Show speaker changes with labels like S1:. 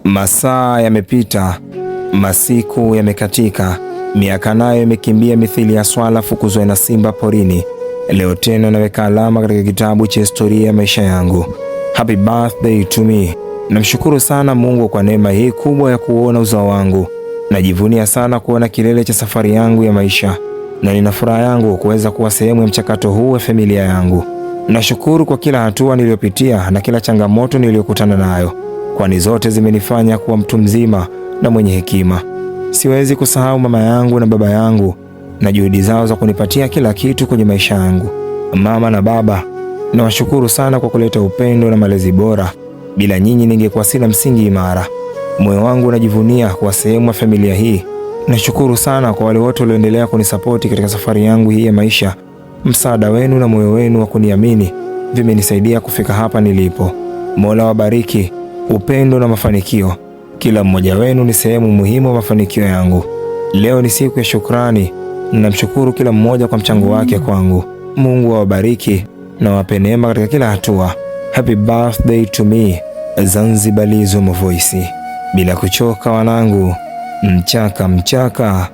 S1: Masaa yamepita, masiku yamekatika, miaka nayo imekimbia mithili ya swala fukuzwe na simba porini. Leo tena naweka alama katika kitabu cha historia ya maisha yangu. Happy birthday to me. Namshukuru sana Mungu kwa neema hii kubwa ya kuona uzao wangu. Najivunia sana kuona kilele cha safari yangu ya maisha, na nina furaha yangu kuweza kuwa sehemu ya mchakato huu wa familia yangu. Nashukuru kwa kila hatua niliyopitia na kila changamoto niliyokutana nayo, kwani zote zimenifanya kuwa mtu mzima na mwenye hekima. Siwezi kusahau mama yangu na baba yangu na juhudi zao za kunipatia kila kitu kwenye maisha yangu. Mama na baba, nawashukuru sana kwa kuleta upendo na malezi bora. Bila nyinyi ningekuwa sina msingi imara. Moyo wangu unajivunia kuwa sehemu ya familia hii. Nashukuru sana kwa wale wote walioendelea kunisapoti katika safari yangu hii ya maisha. Msaada wenu na moyo wenu wa kuniamini vimenisaidia kufika hapa nilipo. Mola wabariki upendo na mafanikio. Kila mmoja wenu ni sehemu muhimu wa mafanikio yangu. Leo ni siku ya shukrani. Ninamshukuru kila mmoja kwa mchango wake kwangu. Mungu awabariki na wape neema katika kila hatua. Happy birthday to me, Zanzibarizo Voice. Bila kuchoka wanangu, mchaka mchaka.